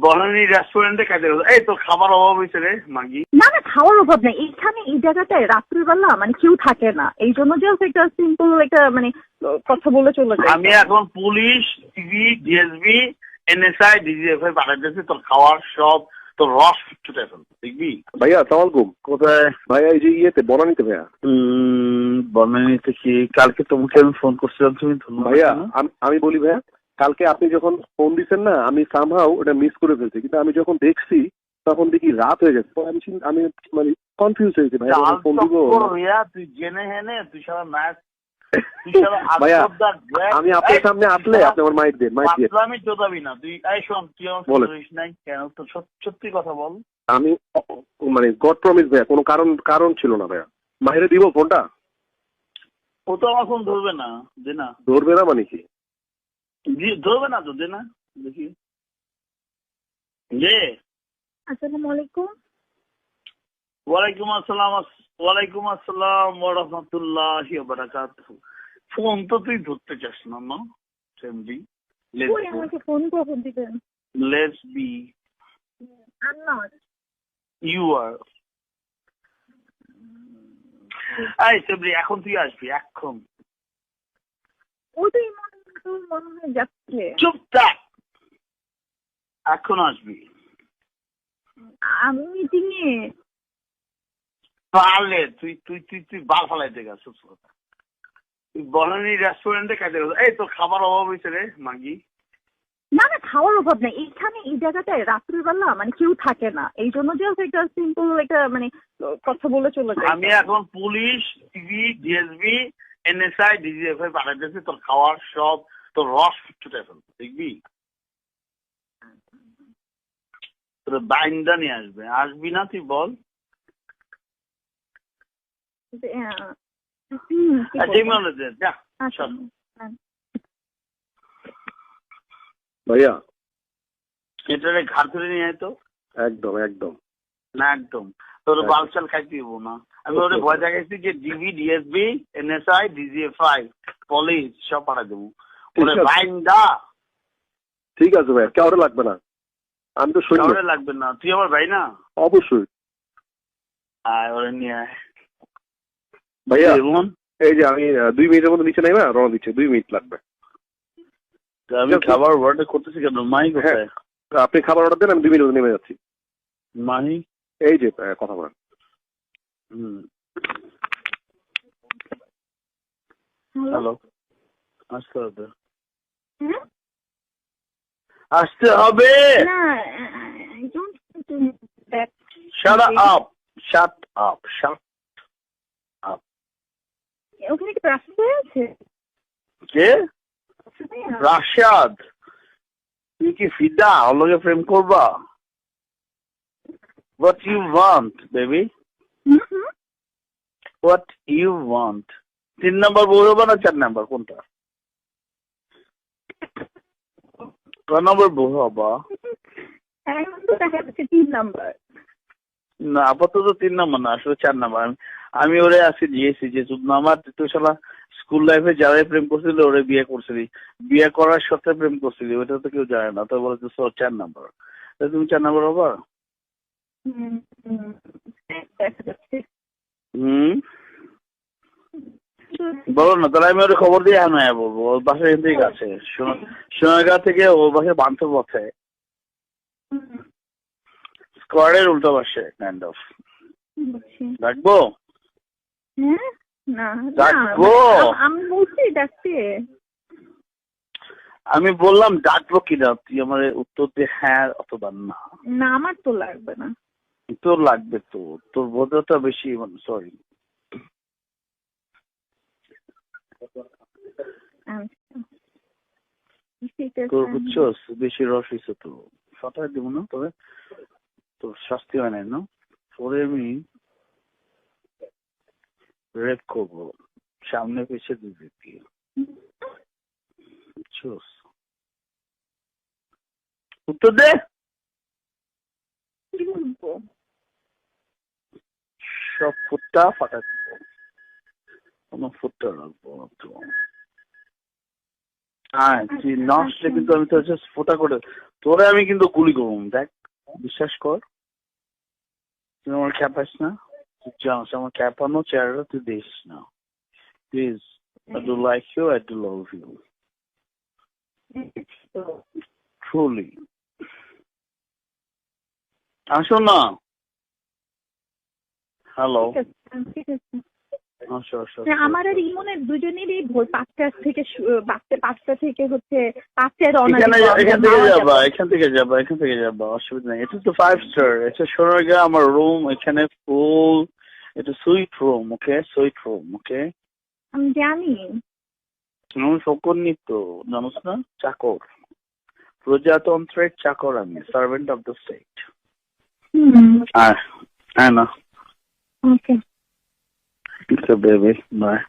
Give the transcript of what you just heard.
বনানী রেস্টুরেন্টে খাইতে গেছো, এই তোর খাবার অভাব হয়েছে রে মাগি। না না, খাওয়ার অভাব নেই এইখানে, এই জায়গাটায় রাত্রিবেলা মানে কেউ থাকে না, এই জন্য জাস্ট একটা সিম্পল একটা মানে কথা বলে চলে যায়। আমি এখন police, TV, DSB, NSI, DGFI পাঠাইতেছি তোর খাওয়ার সব, তোর রস ছুটে ফেল, দেখবি। ভাইয়া আসসালামু আলাইকুম। কোথায়? ভাইয়া এই যে ইয়েতে বনানীতে ভাইয়া। বনানীতে কি? কালকে তোমাকে আমি ফোন করছিলাম, তুমি ভাইয়া আমি বলি ভাইয়া, কালকে আপনি যখন ফোন দিচ্ছেন না, আমি সামহাও ওটা মিস করে ফেলছি, কিন্তু আমি যখন দেখছি তখন দেখি রাত হয়ে গেছে। আমি মানে কনফিউজ হয়েছি ভাইয়া, ফোন দিব। তুই জেনে হেনে তুই সারা ম্যাচ ভাইয়া আমি আপনার সামনে আসলে আপনি আমার মাইক দেন, মাইক দিয়ে। আমি চোদাবি না তুই। এই শোন, তুই আমার বলিস নাই কেন? তো সত্যি কথা বল। আমি মানে গড প্রমিস ভাইয়া, কোনো কারণ ছিল না ভাইয়া। মাহিরে দিব ফোনটা? ও তো আমার ফোন ধরবে না, দে না। ধরবে না মানে কি? ধরবে না তো, দে না দেখি। দে। আসসালামু আলাইকুম। ওয়ালাইকুম আসসালাম। ওয়ালাইকুম আসসালাম ওয়া রাহমাতুল্লাহি ওয়া বারাকাতুহু। ফোন তো তুই ধরতে চাস না, না সেমডি। ওই আমাকে ফোন কখন দিবেন? Let's be. I'm not. You are. এই সেমডি, এখন তুই আসবি এখন। ওটাই মনে হয় যাচ্ছে। চুপ থাক, এখন আসবি। আমি মিটিং এ। পারলে তুই তুই তুই তুই বাল ফালাইতে গেছিস। তুই বনানী রেস্টুরেন্টে খাইতে গেছো, এই তোর খাবার অভাব হয়েছে রে মাগি। না না, খাওয়ার অভাব নেই এইখানে, এই জায়গাটায় রাত্রিবেলা মানে কেউ থাকে না, এই জন্য জাস্ট একটা সিম্পল একটা মানে কথা বলে চলে যায়। আমি এখন police, TV, DSB, NSI, DGFI পাঠাইতেছি তোর খাওয়ার সব, তোর রস ছুটে ফেল, দেখবি। তোর বাইন্দা নিয়ে আসবে। আসবি না তুই বল। ভাইয়া এটারে ঘাট ধরে নিয়ে আয় তো। একদম একদম না একদম তোর বালচাল খাইতে দিব না। আমি ওরে ভয় দেখাইছি যে DB, DSB, NSI, DGFI, police সব পাঠাই দেবো। ওরে বাইন্দা। ঠিক আছে ভাইয়া, কাউরে লাগবে না, আমি তো সৈন্য। কাউরে লাগবে না, তুই আমার ভাই না। অবশ্যই। আয় ওরে নিয়ে আয় ভাইয়া। এই যে আমি 2 মিনিটের মধ্যে নিচে নাই না, রওনা দিচ্ছে, 2 মিনিট লাগবে। আমি খাবার অর্ডার করতেছি কেন? মাই কোথায়? আপনি খাবার অর্ডার দেন, আমি 2 মিনিটের মধ্যে নেমে যাচ্ছি। মাহি এই যে কথা বলেন। হ্যালো, আসতে হবে। আসতে হবে। Shut up. Shut up. Shut up. ওখানে কি রাশিদ আছে? কে? রাশিদ? তুই কি ফিদা? ওর লগে প্রেম করবা? What you want, baby? What you want? 3 number বউ হবে না 4 নাম্বার কোনটা? কয় নম্বর বউ হবা? এখন তো দেখা যাচ্ছে 3 নাম্বার। না আপাতত 3 নাম্বার না, আসলে 4 নাম্বার। আমি ওরে আজকে দিয়েছি যে আমার তুই শালা স্কুল লাইফে যারা প্রেম করছিল ওরে বিয়ে করছিলি, বিয়ে করার সাথে প্রেম করছিলি, ওটা তো কেউ জানে না। তো বলে তো 4 নাম্বার। তুমি 4 নাম্বার হবা? বলো না, তাহলে আমি ওর খবর দিয়ে আনায় বলবো। ওর বাসা এখান থেকে আছে, সোনারগাঁ থেকে ওর বাসা বান্ধব পথে, স্কোয়ারের উল্টো পাশে কাইন্ড অফ। ডাকবো? ডাকবো? আমি বলছি ডাকতে। আমি বললাম ডাকবো কিনা, তুই আমার উত্তর দিয়ে হ্যাঁ অথবা না। না আমার তো লাগবে না। তোর লাগবে তো, তোর বোধটা বেশি, সরি। তোর বুঝছস বেশি রস হয়েছে তো, সটাই দিব না, তবে তোর শাস্তি হয় নাই না। পরে আমি রেপ করবো সামনে পেছে দিবি দিয়ে, বুঝছস? উত্তর দে। সব ফুটটা ফাটা দিব, কোনো ফুটটা রাখবো না তো। হ্যাঁ তুই নষ্ট, কিন্তু আমি তো জাস্ট ফোটা করে তোরে আমি কিন্তু গুলি করবো, দেখ, বিশ্বাস কর। তুই আমার খ্যাপাস না, তুই জানিস আমার খ্যাপানো চেহারাটা তুই দেখিস না please. I do like you, I do love you. Truly. আসো না। হ্যালো। ঠিক আছে। আসো আসো। আমার আর ইমনের দুজনেরই ভোর 5টা থেকে 5টা থেকে হচ্ছে 5টায় রওনা এখানে দিব। এখান থেকে যাবা অসুবিধা নেই। এটা তো 5 স্টার, এটা সোনারগাঁ, আমার রুম এখানে ফুল, এটা সুইট রুম, ওকে, সুইট রুম, ওকে। আমি জানি। আমি ফকর নিত, জানোস না, চাকর, প্রজাতন্ত্রের চাকর আমি, সার্ভেন্ট অফ দ্য স্টেট। হ্যাঁ না। ওকে। It's a baby. Bye.